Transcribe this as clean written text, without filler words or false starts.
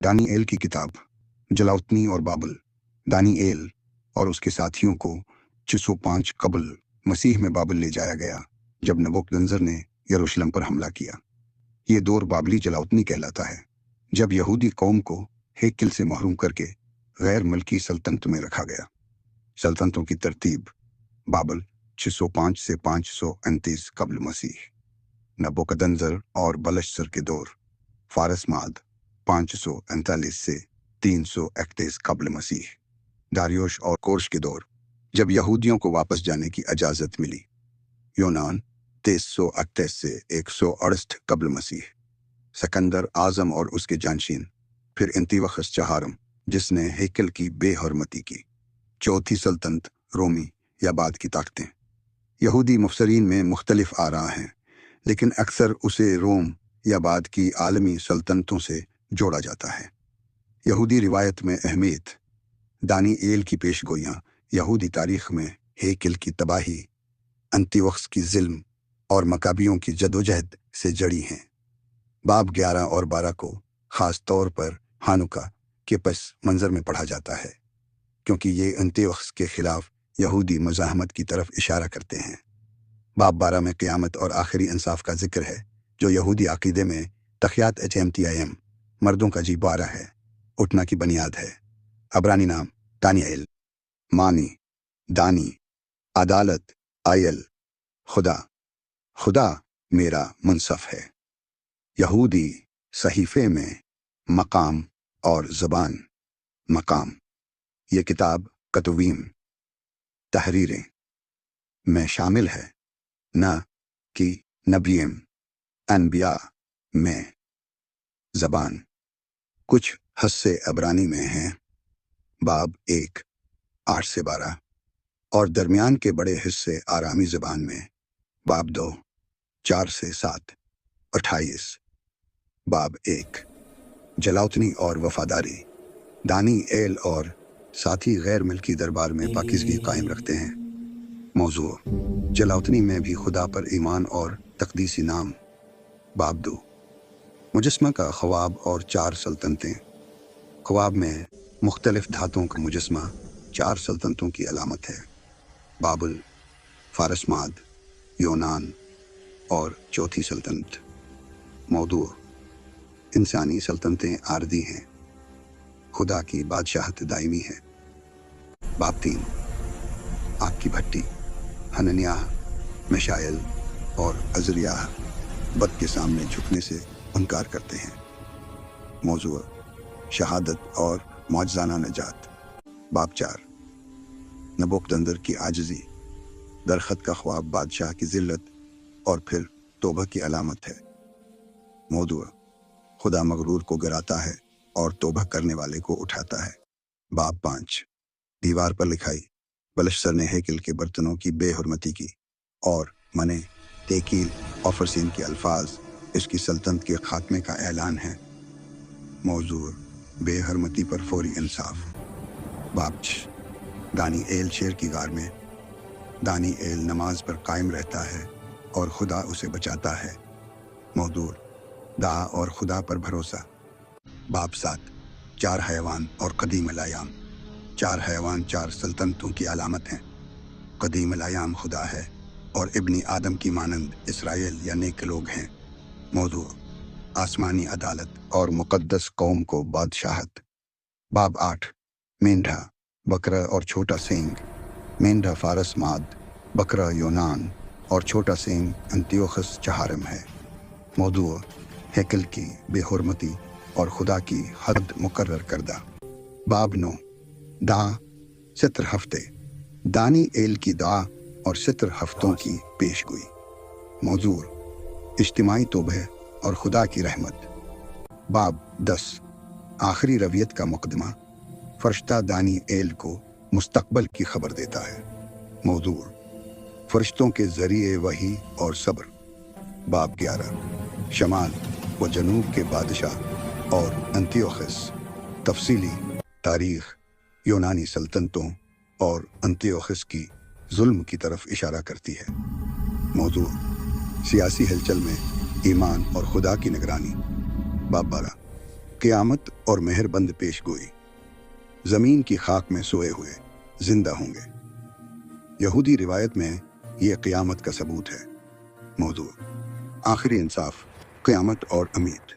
Daniel की किताब। जलाउतनी और बाबल। दानिएल और उसके साथियों को 605 कबल मसीह में बाबल ले जाया गया जब नबूकदनेस्सर ने यरूशलेम पर हमला किया। ये दौर बाबली जलाउतनी कहलाता है, जब यहूदी कौम को हेकल से महरूम करके गैर मुल्की सल्तनत में रखा गया। सल्तनतों की तरतीब: बाबल 605 से 529 कबल मसीह। नबूकदनेस्सर और बलशस्सर के दौर: फारस माद 539 से 331 कबल मसीह। दारियोश और कोर्श के दौर, जब यहूदियों को वापस जाने की इजाज़त मिली। यूनान 338 से 168 कबल मसीह। सिकंदर आज़म और उसके जानशीन। फिर अंतियोखस चहारम, जिसने हेकल की बेहरमती की। चौथी सल्तनत रोमी या बाद की ताकतें। यहूदी मुफसरीन में मुख्तलिफ आरा हैं, लेकिन अक्सर उसे रोम या बाद की आलमी सल्तनतों से जोड़ा जाता है। यहूदी रिवायत में अहमियत: दानिएल की पेशगोइयाँ यहूदी तारीख में हेकल की तबाही, अंतियोखस की ज़िल्म और मकाबियों की जदोजहद से जड़ी हैं। बाब 11 और 12 को ख़ास तौर पर हानुका के पस मंज़र में पढ़ा जाता है, क्योंकि ये अंतियोखस के ख़िलाफ़ यहूदी मज़ाहमत की तरफ इशारा करते हैं। बाब 12 में क़यामत और आखिरी इंसाफ का जिक्र है, जो यहूदी अक़ीदे में तख़ियात HMTIM मर्दों का जी12 है, उठना की बुनियाद है। अब्रानी नाम: दानिएल, मानी, दानी, अदालत, आयल, खुदा, खुदा मेरा मुनसफ है। यहूदी सहीफ़े में मकाम और ज़बान। मकाम: ये किताब कतवीम, तहरीरें में शामिल है, न कि नबीम, अनबिया में। ज़बान: कुछ हिस्से अब्रानी में हैं, बाब 1 8 से 12, और दरमियान के बड़े हिस्से आरामी ज़बान में, बाब 2 4 से 7 28। बाब 1 जलाउतनी और वफादारी। दानिएल और साथी गैर मिल्की दरबार में पाकीज़गी कायम रखते हैं। मौजू: जलाउतनी में भी खुदा पर ईमान और तक़दीसी नाम। बाब 2 मुजस्मा का ख्वाब और 4 सल्तनतें। ख्वाब में मुख्तलिफ धातुओं का मुजस्मा 4 सल्तनतों की अलामत है: बाबल, फारस माद, यूनान और चौथी सल्तनत। मौदू: इंसानी सल्तनतें आर्दी हैं, खुदा की बादशाहत दायमी है। बाब 3 आग की भट्टी। हनन्याह, मिशाएल और अज़रियाह बद के सामने झुकने से इनकार करते हैं। मौजू: शहादत और मौजज़ाना नजात। बाब 4 नबूकदनेस्सर की आजिज़ी। दरख़त का ख्वाब बादशाह की ज़िल्लत और फिर तौबा की अलामत है। मौजू: खुदा मगरूर को गिराता है और तौबा करने वाले को उठाता है। बाब 5 दीवार पर लिखाई। बलशस्सर ने हेकल के बर्तनों की बेहुरमती की और मने तेकील और फरसीन के अल्फाज इसकी सल्तनत के खात्मे का ऐलान है। मौजू: बेहुरमती पर फौरी इंसाफ। बाब 6 दानिएल शेर की गार में। दानिएल नमाज पर कायम रहता है और खुदा उसे बचाता है। मौजू: दा और खुदा पर भरोसा। बाब 7 4 हैवान और कदीम अल-अयाम। 4 हैवान 4 सल्तनतों की अलामत हैं। कदीम अल-अयाम खुदा है और इब्नी आदम की मानंद इसराइल या नेक लोग हैं। मौजू: आसमानी अदालत और मुक़द्दस कौम को बादशाहत। बाब 8 मेंढा, बकरा और छोटा सींग। मेंढा फारस माद, बकरा यूनान और छोटा सींग अंतियोखस चहारम है। मौजू: हेकल की बेहुरमती और खुदा की हद मुकर्रर करदा। बाब 9 दा सितर हफ्ते। दानिएल की दा और सितर हफ्तों की पेशगोई। मौजू: इज्तिमाई तौबह और खुदा की रहमत। बाब 10 आखिरी रवियत का मुकदमा। फरिश्ता दानिएल को मुस्तकबल की खबर देता है। मौजू: फरिश्तों के ज़रिए वही और सब्र। बाब 11 शमाल व जनूब के बादशाह और अंतियोखस। तफसीली तारीख़ यूनानी सल्तनतों और अंतियोखस की जुल्म की तरफ इशारा करती है। मौजू: सियासी हलचल में ईमान और खुदा की निगरानी। बाब 12 क़यामत और मेहरबंद पेश गोई, ज़मीन की खाक में सोए हुए जिंदा होंगे। यहूदी रिवायत में ये क़यामत का सबूत है। मौजू आखिरी इंसाफ, क़यामत और उम्मीद।